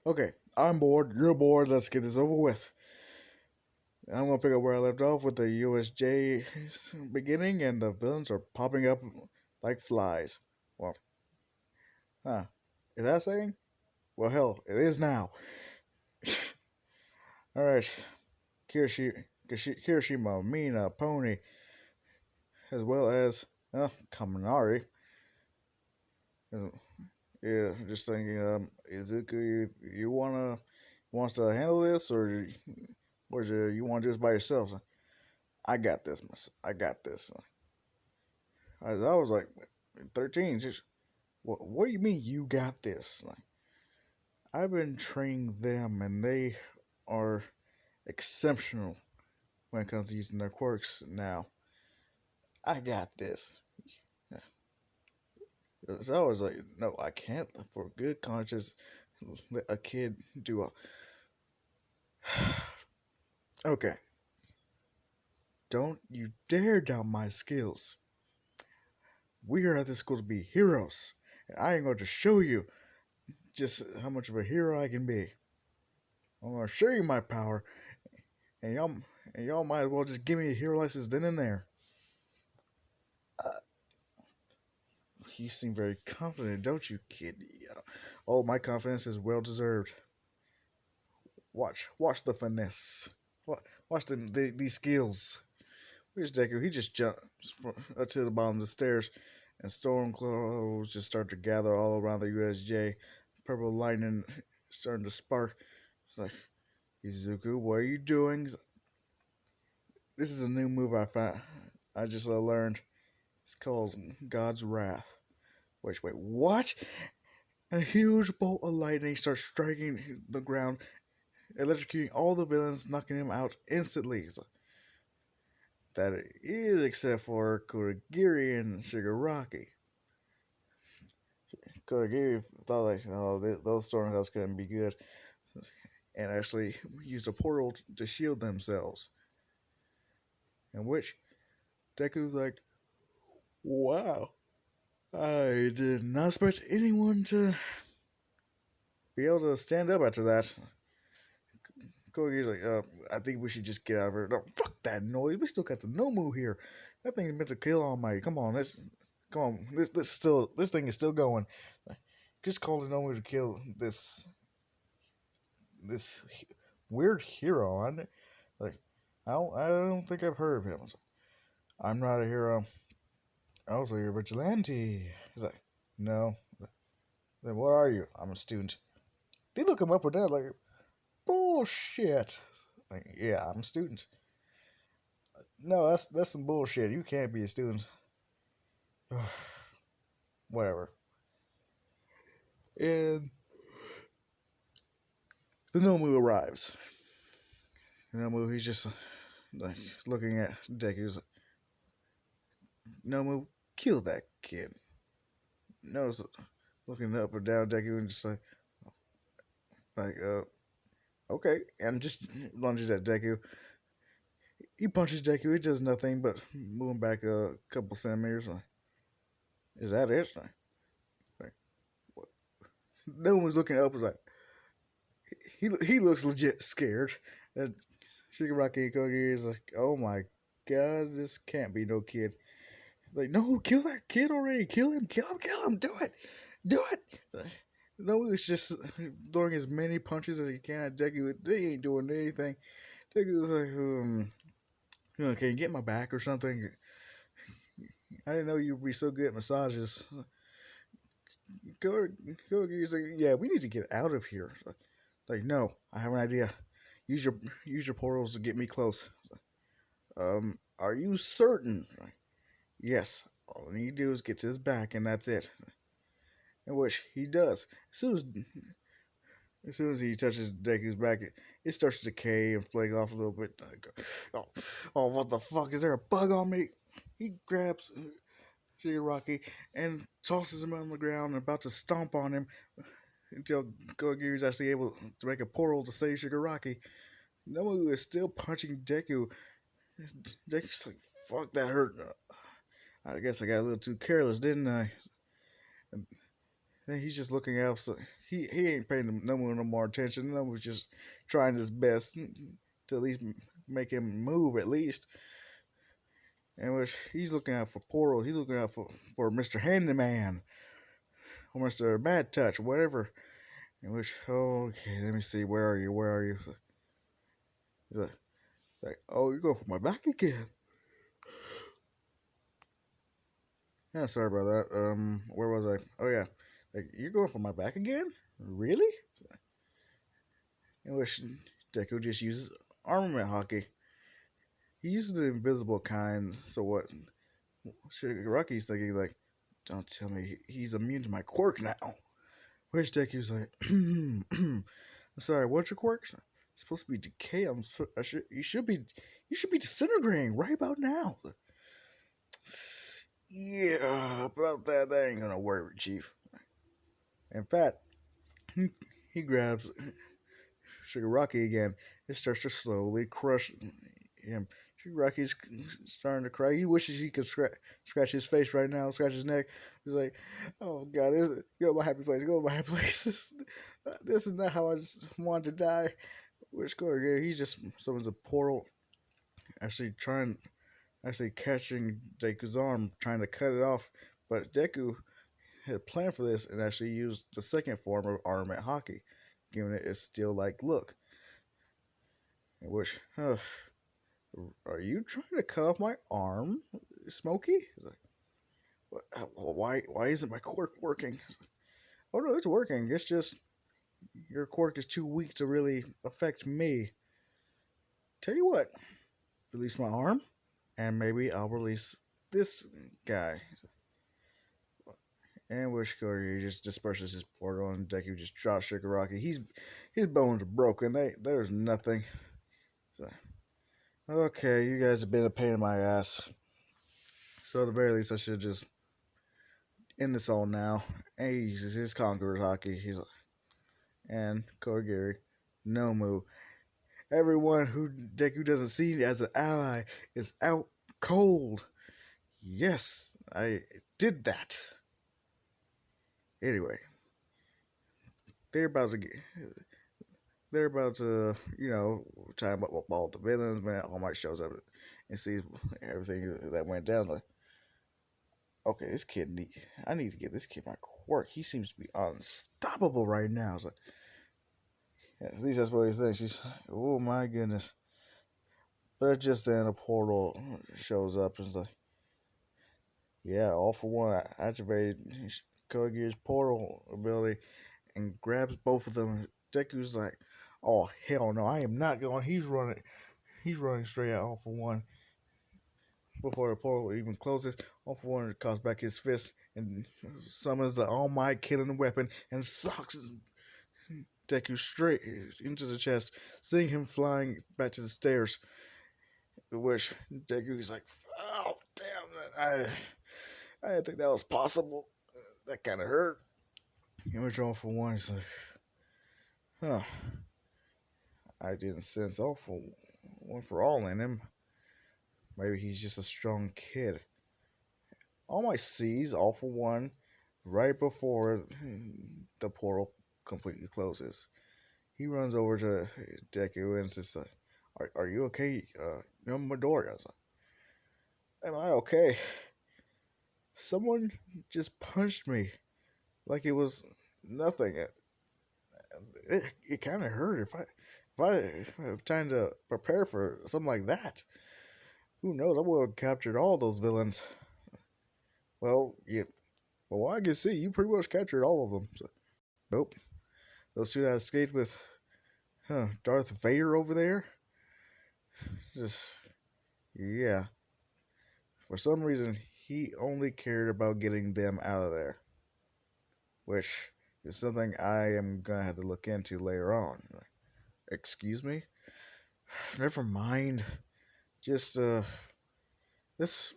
Okay, I'm bored. You're bored. Let's get this over with. I'm gonna pick up where I left off with the USJ beginning, and the villains are popping up like flies. Well, huh? Is that saying? Well, hell, it is now. All right, Kirishima, Mina, Pony, as well as Kaminari. Uh, Yeah, just thinking, Izuku, you wants to handle this, or you want to do this by yourself? I got this, I got this. I was like 13. Just what do you mean you got this? Like, I've been training them, and they are exceptional when it comes to using their quirks. Now I got this. So I was like, no, I can't, for good conscience, let a kid do a. Okay, don't you dare doubt my skills. We are at this school to be heroes, and I am going to show you just how much of a hero I can be. I'm going to show you my power, and y'all might as well just give me a hero license then and there. Uh, you seem very confident, don't you, kid? Yeah. Oh, my confidence is well deserved. Watch the finesse. Watch these skills. Where's Deku? He just jumps up to the bottom of the stairs, and storm clouds just start to gather all around the USJ. Purple lightning starting to spark. It's like, Izuku, what are you doing? This is a new move I found. I just learned. It's called God's Wrath. Wait, what? A huge bolt of lightning starts striking the ground, electrocuting all the villains, knocking them out instantly. So that it is, except for Kurogiri and Shigaraki. Kurogiri thought like, oh, those storm clouds couldn't be good, and actually used a portal to shield themselves. In which Deku's like, wow, I did not expect anyone to be able to stand up after that. Kogi's like, I think we should just get out of here. No, fuck that noise. We still got the Nomu here. That thing is meant to kill All Might. Come on. This thing is still going. Just call the Nomu to kill this weird hero. Like, I don't think I've heard of him. I'm not a hero. I was a vigilante. He's like, no. Then what are you? I'm a student. They look him up or down like, bullshit. Like, yeah, I'm a student. No, that's some bullshit. You can't be a student. Whatever. And the Nomu arrives. The Nomu, he's just like looking at Deku's. Nomu, kill that kid. No's looking up or down Deku and just like, okay, and just lunges at Deku. He punches Deku. It does nothing but moving back a couple centimeters. Is that it? Like, what? No one's looking up. Was like, he looks legit scared. And Shigaraki Kogi is like, oh my god, this can't be no kid. Like, no, kill that kid already. Kill him. Do it. Do it. No, he's just throwing as many punches as he can at Deku. They ain't doing anything. Deku's like, can you get my back or something? I didn't know you'd be so good at massages. Kogi's like, yeah, we need to get out of here. Like, no, I have an idea. Use your portals to get me close. Are you certain? Yes. All I need to do is get to his back, and that's it. In which he does. As soon as he touches Deku's back, it starts to decay and flake off a little bit. Oh, oh, what the fuck? Is there a bug on me? He grabs Shigaraki and tosses him on the ground and about to stomp on him until Kogiri is actually able to make a portal to save Shigaraki. Nomu is still punching Deku. Deku's like, fuck, that hurt. I guess I got a little too careless, didn't I? And he's just looking out. So he ain't paying no more attention. No was just trying his best to at least make him move at least. And which he's looking out for Portal. He's looking out for Mr. Handyman or Mr. Bad Touch, whatever. In which, oh, okay, let me see. Where are you? Where are you? He's like, oh, you're going for my back again. Yeah, sorry about that. Where was I? Oh yeah, like you're going for my back again? Really? In which Deku just uses armament hockey. He uses the invisible kind. So what? Rocky's thinking like, don't tell me he's immune to my quirk now. Which Deku's like, sorry, what's your quirk? It's supposed to be decay. You should be disintegrating right about now. Yeah, about that, that ain't gonna work, Chief. In fact, he, he grabs Shigaraki again. It starts to slowly crush him. Shigaraki's starting to cry. He wishes he could scratch his face right now, scratch his neck. He's like, "Oh God, go to my happy place. Go to my happy place. This is not how I just want to die." Which go here? He just summons a portal, actually actually catching Deku's arm, trying to cut it off. But Deku had planned for this and actually used the second form of armament hockey, giving it its steel-like look. Which, are you trying to cut off my arm, Smokey? He's like, why isn't my quirk working? Like, oh no, it's working. It's just your quirk is too weak to really affect me. Tell you what, release my arm, and maybe I'll release this guy. And which he just disperses his portal, and Deku just drops Shigaraki. His bones are broken. There's nothing. So, okay, you guys have been a pain in my ass. So at the very least, I should just end this all now. And he uses his Conqueror's hockey. He's like, and Korigiri, Nomu. Everyone who Deku doesn't see as an ally is out cold. Yes, I did that. Anyway, they're about to get. They're about to, talk about all the villains. Man, All Might shows up and sees everything that went down. Like, okay, I need to get this kid my quirk. He seems to be unstoppable right now. It's like, yeah, at least that's what he thinks. He's, oh my goodness. But just then a portal shows up and it's like, yeah, all for one, I activated Kogi's portal ability and grabs both of them. Deku's like, oh hell no, I am not going. He's running straight at All for One. Before the portal even closes, All for One calls back his fist and summons the All Might killing weapon and socks Deku straight into the chest, sending him flying back to the stairs. Which Deku's like, oh damn, I didn't think that was possible. That kind of hurt. And which All for One is like, huh. I didn't sense All for One for all in him. Maybe he's just a strong kid. All Might sees All for One right before the portal completely closes. He runs over to Deku and says, are you okay? Midoriya. I was like, am I okay? Someone just punched me like it was nothing. It kind of hurt. If I have time to prepare for something like that, who knows? I would have captured all those villains. Well, I can see you pretty much captured all of them. So, nope. Those two that escaped with Darth Vader over there. Just, yeah. For some reason, he only cared about getting them out of there. Which is something I am going to have to look into later on. Excuse me? Never mind. Just, let's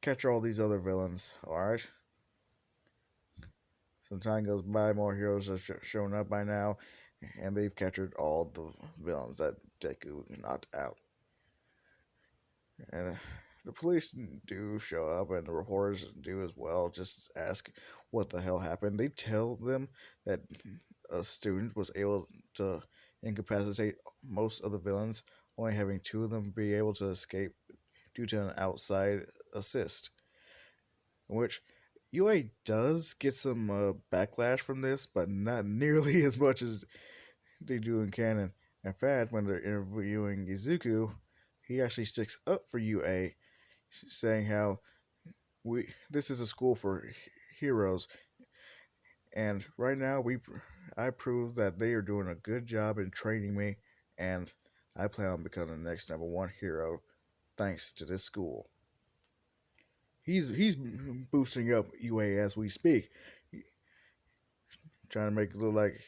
catch all these other villains, alright? Some time goes by, more heroes have shown up by now, and they've captured all the villains that Deku knocked out. And the police do show up and the reporters do as well. Just ask what the hell happened. They tell them that a student was able to incapacitate most of the villains, only having two of them be able to escape due to an outside assist. In which UA does get some backlash from this, but not nearly as much as they do in canon. In fact, when they're interviewing Izuku, he actually sticks up for UA, saying how we this is a school for heroes, and right now I prove that they are doing a good job in training me, and I plan on becoming the next number one hero thanks to this school. He's boosting up UA as we speak, trying to make it look like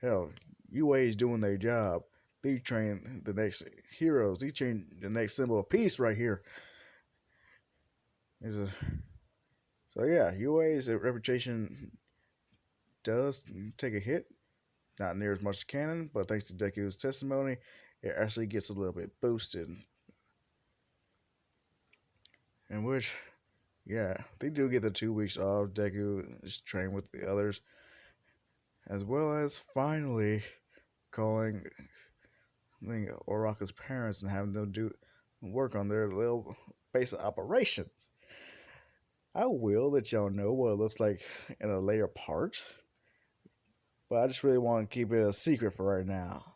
hell. UA is doing their job. They train the next heroes. They train the next symbol of peace right here. A, so yeah, UA's reputation does take a hit. Not near as much as canon, but thanks to Deku's testimony, it actually gets a little bit boosted. In which, yeah, they do get the 2 weeks off. Deku is trained with the others, as well as finally calling Oraka's parents and having them do work on their little base of operations. I will let y'all know what it looks like in a later part, but I just really want to keep it a secret for right now.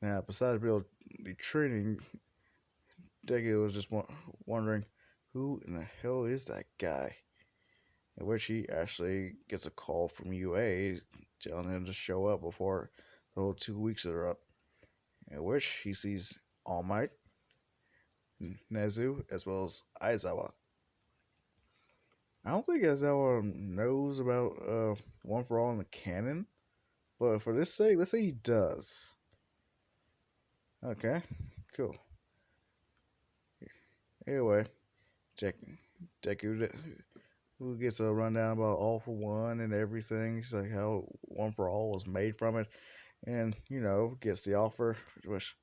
Now, besides really training, Deku was just wondering who in the hell is that guy? In which he actually gets a call from UA telling him to show up before the whole 2 weeks are up. In which he sees All Might, Nezu, as well as Aizawa. I don't think Aizawa knows about One for All in the canon, but for this sake, let's say he does. Okay, cool. Anyway, Deku who gets a rundown about All for One and everything. He's like how One for All was made from it, and gets the offer, which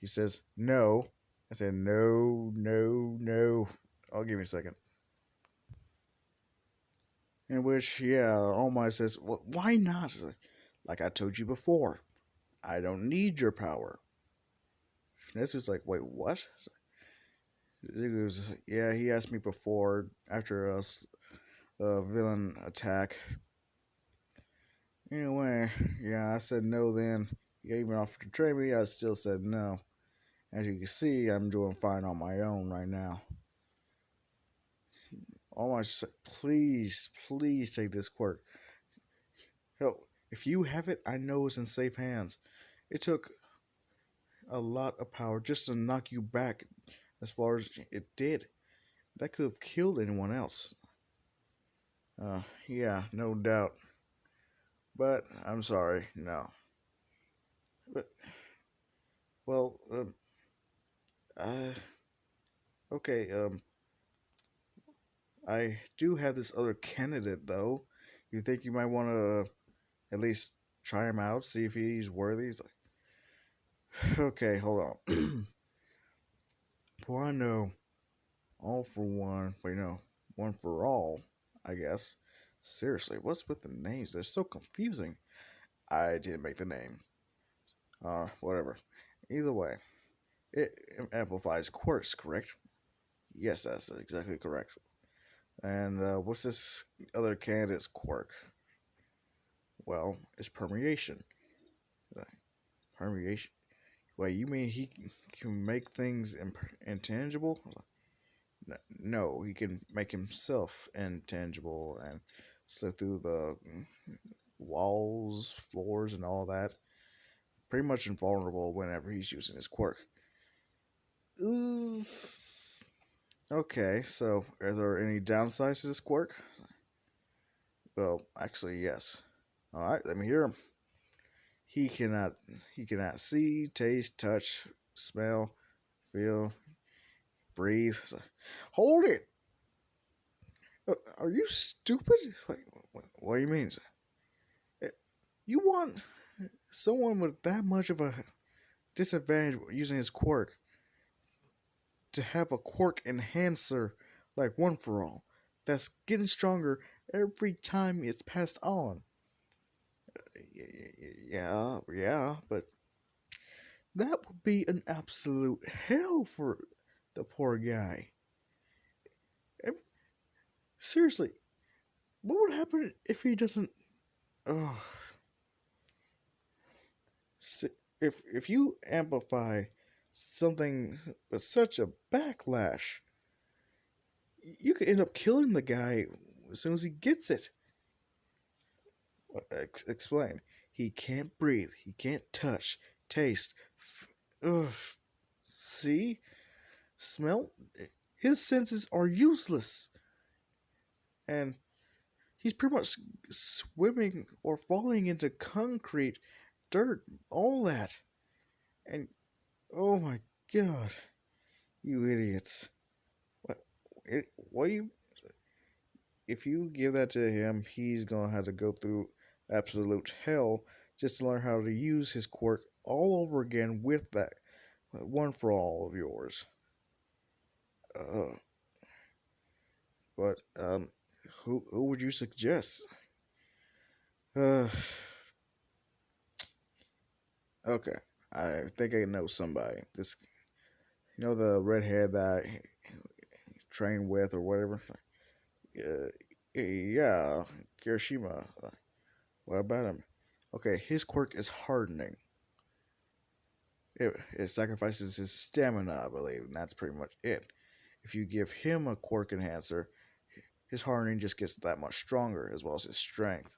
he says no. I said no, no, no. I'll give you a second. In which, yeah, All Might says, well, why not? Like I told you before, I don't need your power. This was like, wait, what? He goes, yeah, he asked me before after a villain attack. Anyway, yeah, I said no then. He even offered to trade me. I still said no. As you can see, I'm doing fine on my own right now. All Might said, please, please take this quirk. Hell, if you have it, I know it's in safe hands. It took a lot of power just to knock you back as far as it did. That could have killed anyone else. Yeah, no doubt. But I'm sorry, no. But, well, uh, okay, I do have this other candidate, though. You think you might want to at least try him out, see if he's worthy? He's like, okay, hold on. For I know, All for One, wait, no, One for All, I guess. Seriously, what's with the names? They're so confusing. I didn't make the name. Whatever. Either way, it amplifies quirks, correct? Yes, that's exactly correct. And what's this other candidate's quirk? Well, it's permeation. Permeation. Wait, you mean he can make things intangible? No, he can make himself intangible and slip through the walls, floors, and all that. Pretty much invulnerable whenever he's using his quirk. Okay, so are there any downsides to this quirk? Well, actually, yes. All right, let me hear him. He cannot see, taste, touch, smell, feel, breathe. Hold it! Are you stupid? What do you mean? You want someone with that much of a disadvantage using his quirk to have a quirk enhancer like One for All that's getting stronger every time it's passed on. Yeah, yeah, but that would be an absolute hell for the poor guy. Ev- Seriously, what would happen if he doesn't? Oh, if you amplify something with such a backlash, you could end up killing the guy as soon as he gets it. Explain. He can't breathe. He can't touch, taste, ugh, see, smell. His senses are useless, and he's pretty much swimming or falling into concrete, dirt, all that. And oh my god, you idiots! What? What you? If you give that to him, he's gonna have to go through absolute hell just to learn how to use his quirk all over again with that One for All of yours. Uh, but who would you suggest? Uh, okay, I think I know somebody. This, the redhead that I trained with or whatever. Uh, yeah, Kirishima. What about him? Okay, his quirk is hardening. It sacrifices his stamina, I believe, and that's pretty much it. If you give him a quirk enhancer, his hardening just gets that much stronger, as well as his strength.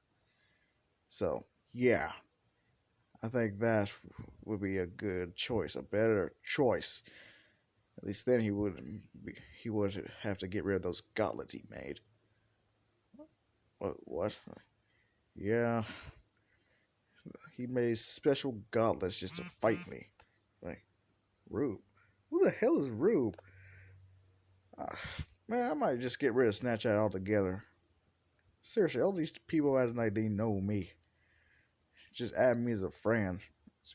So, yeah, I think that would be a good choice, a better choice. At least then he would have to get rid of those gauntlets he made. What? Yeah, he made special gauntlets just to fight me. Like Rube, who the hell is Rube? Uh, Man, I might just get rid of Snapchat altogether. Seriously, all these people acting like they know me. Just add me as a friend.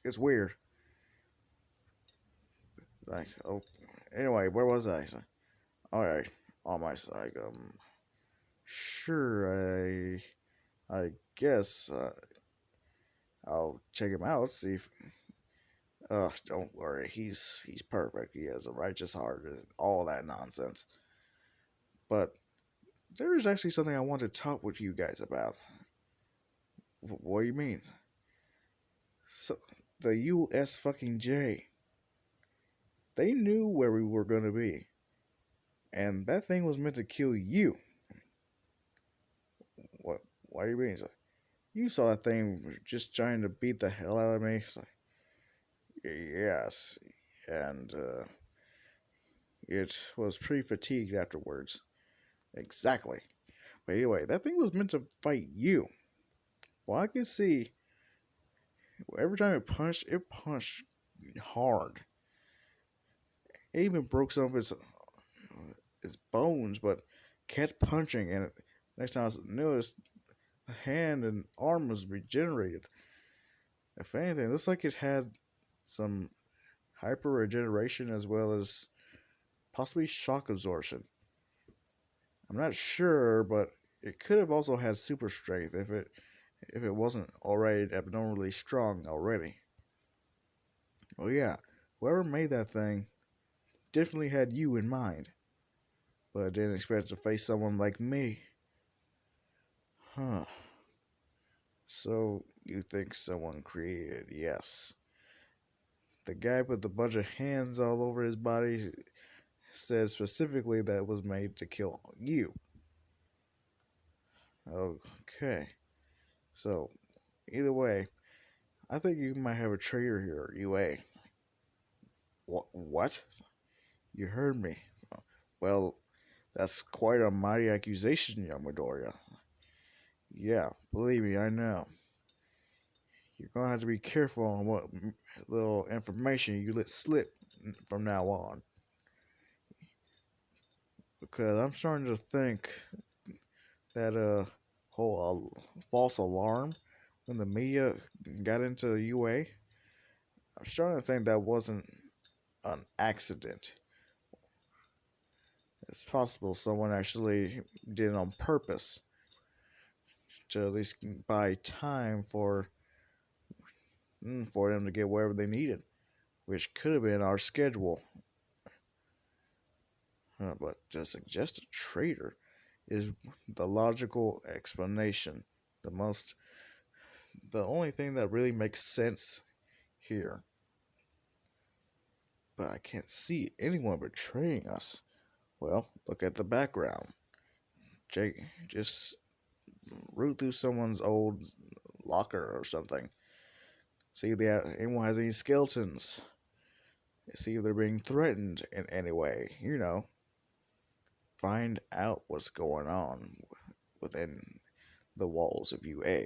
It's weird. Like, oh, anyway, where was I? All right, on my side. Sure, I guess I'll check him out. See if. Don't worry. He's perfect. He has a righteous heart and all that nonsense. But there is actually something I want to talk with you guys about. What do you mean? So, the U.S. fucking J. They knew where we were gonna be, and that thing was meant to kill you. What? Why do you mean? You saw that thing just trying to beat the hell out of me. It's like, yes, and it was pretty fatigued afterwards. Exactly. But anyway, that thing was meant to fight you. Well, I can see every time it punched hard. It even broke some of its bones, but kept punching. And next time I noticed, the hand and arm was regenerated. If anything, it looks like it had some hyper regeneration as well as possibly shock absorption. I'm not sure, but it could have also had super strength if it wasn't already abnormally strong already. Oh yeah, whoever made that thing definitely had you in mind, but didn't expect to face someone like me. Huh. So you think someone created? Yes. The guy with a bunch of hands all over his body said specifically that it was made to kill you. Okay. So, either way, I think you might have a traitor here, UA. What? You heard me. Well, that's quite a mighty accusation, young Midoriya. Yeah, believe me, I know. You're gonna have to be careful on what little information you let slip from now on. Because I'm starting to think that whole false alarm when the media got into UA, I'm starting to think that wasn't an accident. it's possible someone actually did it on purpose to at least buy time for them to get wherever they needed, which could have been our schedule. But to suggest a traitor is the logical explanation, the most, the only thing that really makes sense here. But I can't see anyone betraying us. Well, look at the background. Jake, just root through someone's old locker or something. See if anyone has any skeletons. See if they're being threatened in any way. Find out what's going on within the walls of UA.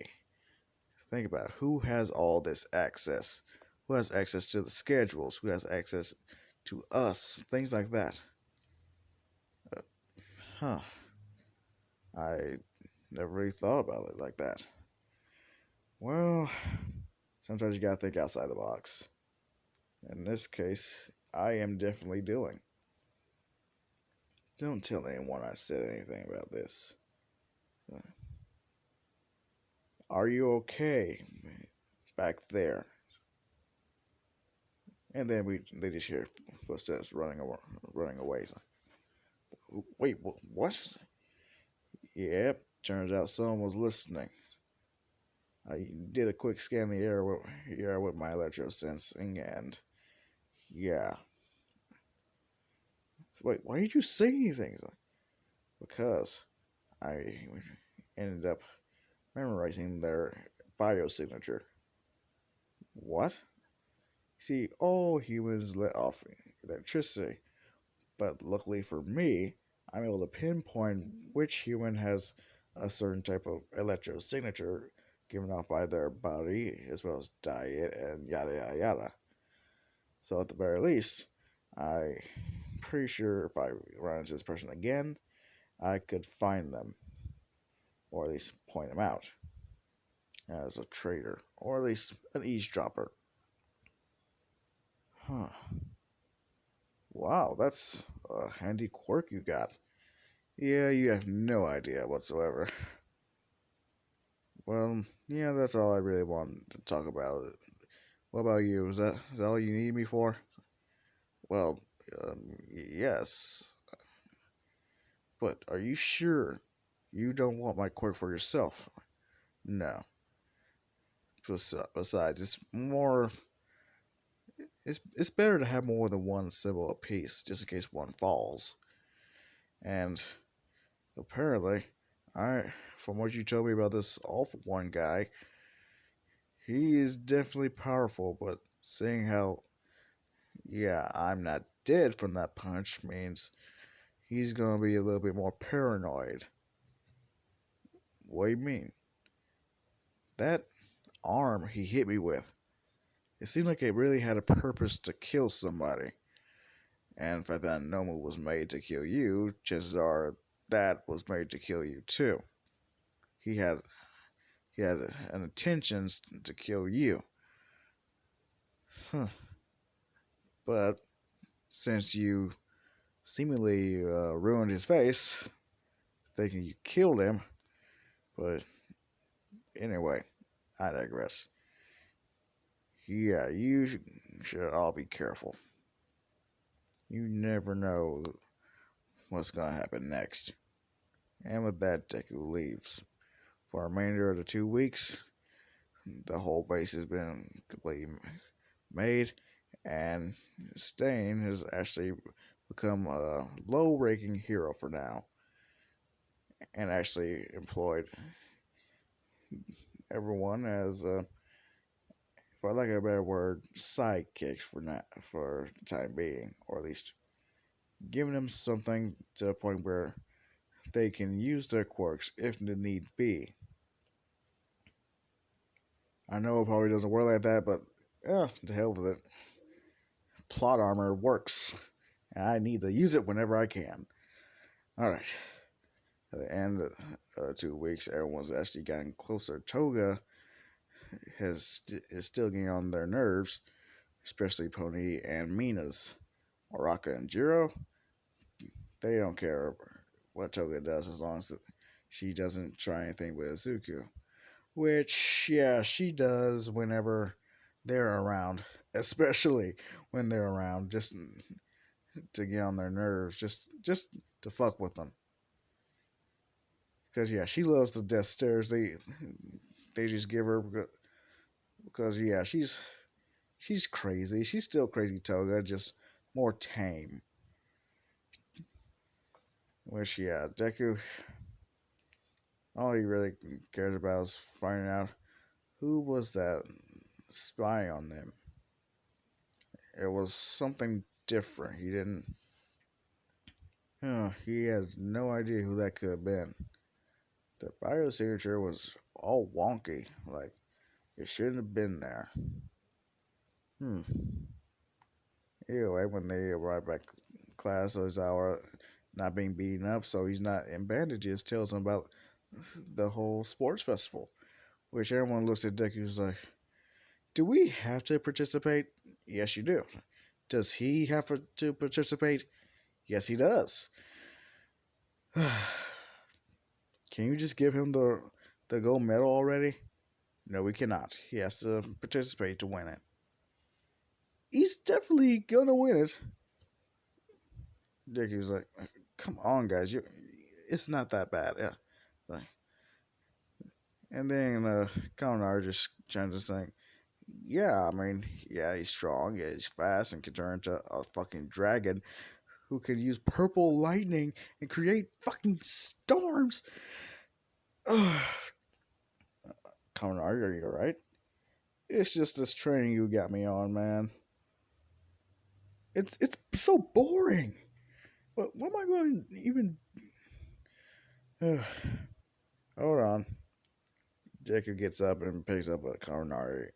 Think about it. Who has all this access? Who has access to the schedules? Who has access to us? Things like that. Uh, huh. I never really thought about it like that. Well, sometimes you gotta think outside the box. In this case, I am definitely doing. Don't tell anyone I said anything about this. Uh, Are you okay back there? And then they just hear footsteps running away. So, wait, what? Yep, turns out someone was listening. I did a quick scan of the air with my electro sensing, and yeah. Wait, why did you say anything? Because I ended up memorizing their biosignature. What? See, all humans let off electricity, but luckily for me, I'm able to pinpoint which human has a certain type of electro signature given off by their body, as well as diet and yada yada yada. So at the very least, I'm pretty sure if I run into this person again, I could find them, or at least point them out as a traitor, or at least an eavesdropper. Huh. Wow, that's a handy quirk you got. Yeah, you have no idea whatsoever. Well, yeah, that's all I really wanted to talk about. What about you? Is that all you need me for? Well, yes. But are you sure you don't want my quirk for yourself? No. Besides, it's better to have more than one symbol apiece, just in case one falls. And apparently, from what you told me about this awful one guy, he is definitely powerful, but seeing how, yeah, I'm not dead from that punch means he's gonna be a little bit more paranoid. What do you mean? That arm he hit me with, it seemed like it really had a purpose to kill somebody. And the fact that Nomu was made to kill you, chances are that was made to kill you too. He had he had an intentions to kill you. Huh. But since you seemingly ruined his face, thinking you killed him, but anyway, I digress. Yeah, you should all be careful. You never know what's gonna happen next. And with that, Deku leaves. For the remainder of the 2 weeks, the whole base has been completely made, and Stain has actually become a low-ranking hero for now, and actually employed everyone as, for lack of a better word, sidekicks for the time being, or at least giving them something to the point where they can use their quirks if the need be. I know it probably doesn't work like that, but to hell with it. Plot armor works, and I need to use it whenever I can. Alright. At the end of 2 weeks, everyone's actually getting closer. Toga is still getting on their nerves, especially Pony and Mina's. Oraka and Jiro, they don't care what Toga does as long as she doesn't try anything with Izuku. Which, yeah, she does whenever they're around, especially when they're around, just to get on their nerves, just to fuck with them. Because yeah, she loves the death stares. They just give her because yeah, she's crazy. She's still crazy Toga, just more tame. Which yeah, Deku, all he really cares about is finding out who was that spying on them. It was something different. He had no idea who that could have been. The biosignature was all wonky, like it shouldn't have been there. Hmm. Anyway, when they arrive back class, Ozawa not being beaten up, so he's not in bandages, tells him about the whole sports festival. Which everyone looks at Deku's like, do we have to participate? Yes, you do. Does he have to participate? Yes, he does. Can you just give him the gold medal already? No, we cannot. He has to participate to win it. He's definitely gonna win it. Dicky's like, come on, guys, it's not that bad. Yeah. Like, and then Kaminari just trying to say, yeah, I mean, yeah, he's strong, yeah, he's fast, and can turn into a fucking dragon who can use purple lightning and create fucking storms. Kaminari, are you alright? It's just this training you got me on, man. It's so boring. What am I going to even? Hold on. Jacob gets up and picks up a Kaminari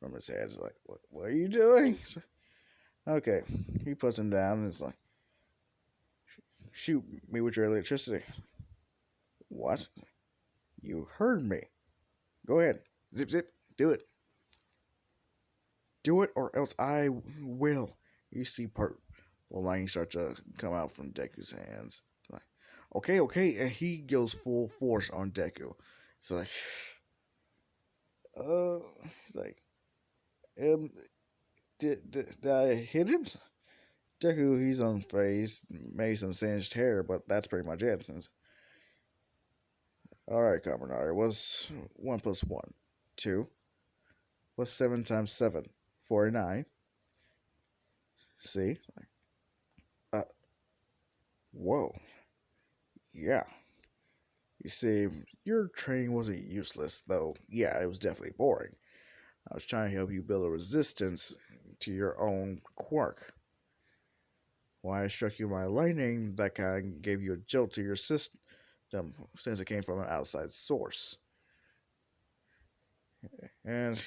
from his head. He's like, what are you doing? Okay. He puts him down and it's like, shoot me with your electricity. What? You heard me. Go ahead. Zip, zip. Do it. Do it or else I will. You see part lightning start to come out from Deku's hands. It's like, okay, okay. And he goes full force on Deku. It's like, uh, he's like, um, did I hit him? Deku, he's unfazed, maybe some singed hair, but that's pretty much it. Alright, Kaminari, what's 1 plus 1? 2. What's 7 times 7? 49. See? Uh, whoa. Yeah. You see, your training wasn't useless, though. Yeah, it was definitely boring. I was trying to help you build a resistance to your own quirk. Why I struck you by lightning, that kind of gave you a jolt to your system since it came from an outside source. And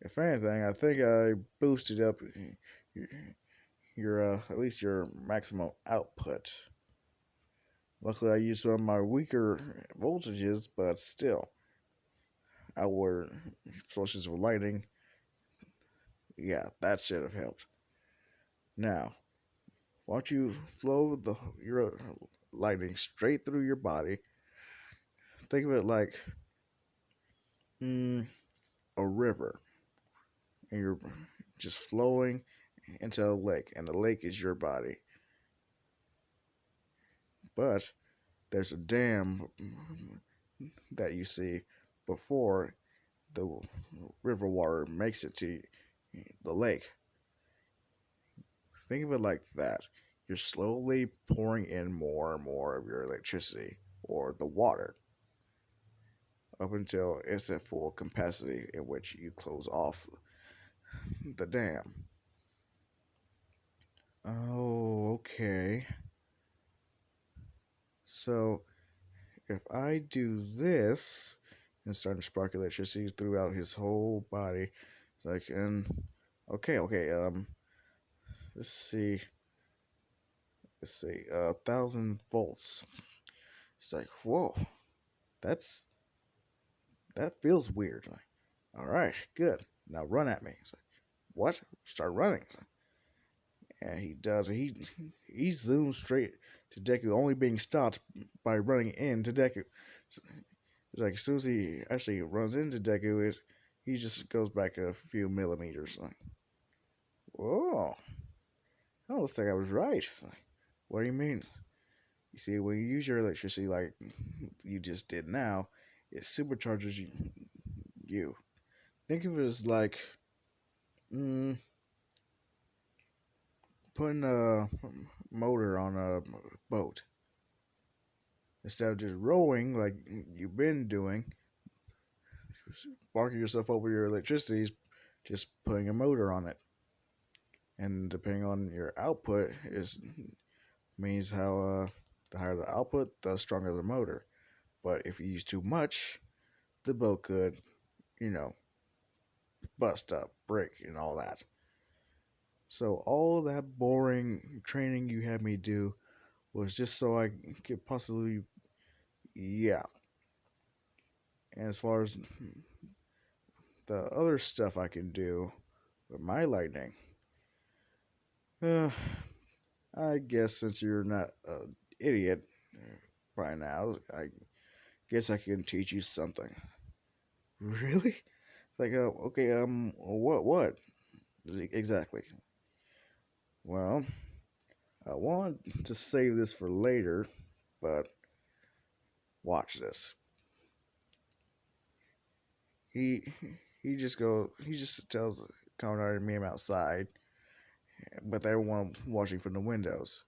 if anything, I think I boosted up your at least your maximum output. Luckily, I used some of my weaker voltages, but still, outward flushes of lightning. Yeah, that should have helped. Now, why don't you flow your lightning straight through your body? Think of it like a river, and you're just flowing into a lake, and the lake is your body. But there's a dam that you see before the river water makes it to the lake. Think of it like that. You're slowly pouring in more and more of your electricity or the water up until it's at full capacity, in which you close off the dam. Oh, okay. So if I do this and start to spark electricity throughout his whole body, it's like, and okay, let's see, 1,000 volts. It's like, whoa, that's that feels weird. Like, all right, good. Now run at me. It's like, what? Start running. And he does. He zooms straight to Deku, only being stopped by running into Deku. It's like as soon as he actually runs into Deku, he just goes back a few millimeters. Like, whoa! Oh, looks like I was right. Like, what do you mean? You see, when you use your electricity like you just did now, it supercharges you. Think of it as like mm, putting a motor on a boat. Instead of just rowing like you've been doing, sparking yourself over your electricity is just putting a motor on it. And depending on your output, is means how the higher the output, the stronger the motor. But if you use too much, the boat could, you know, bust up, break, and all that. So all that boring training you had me do was just so I could possibly, yeah. And as far as the other stuff I can do with my lightning, uh, I guess since you're not an idiot by now, I guess I can teach you something. Really? Like, okay, what exactly? Well, I want to save this for later, but watch this. He he just tells Kaminari to meet him outside, but everyone watching from the windows.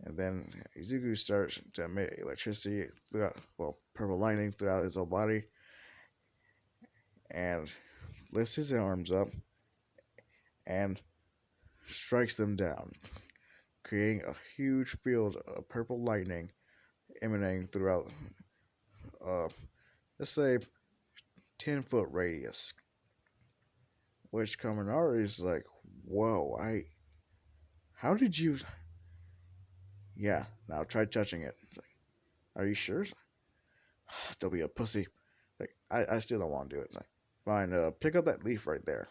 And then Izuku starts to emit electricity throughout, well, purple lightning throughout his whole body, and lifts his arms up and strikes them down, creating a huge field of purple lightning emanating throughout, uh, let's say, 10-foot radius. Which Kaminari is like, whoa, how did you? Yeah, now try touching it. Like, are you sure? Don't be a pussy. Like, I still don't want to do it. Like, fine, pick up that leaf right there.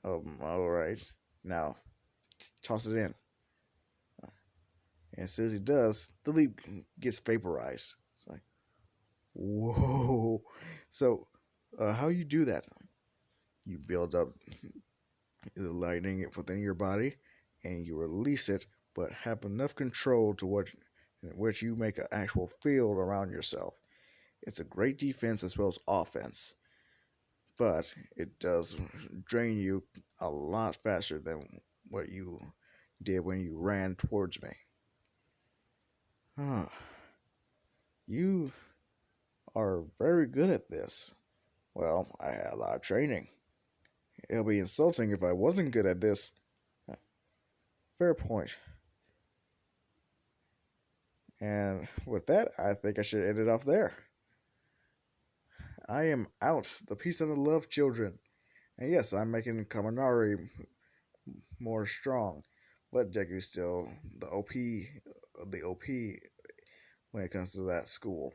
All right. Now, toss it in. And as soon as he does, the leaf gets vaporized. It's like, whoa. So, how you do that? You build up the lightning within your body, and you release it, but have enough control to which you make an actual field around yourself. It's a great defense as well as offense, but it does drain you a lot faster than what you did when you ran towards me. Huh. You are very good at this. Well, I had a lot of training. It'll be insulting if I wasn't good at this. Fair point. And with that, I think I should end it off there. I am out. The peace and the love, children. And yes, I'm making Kaminari more strong, but Deku's still the OP when it comes to that school.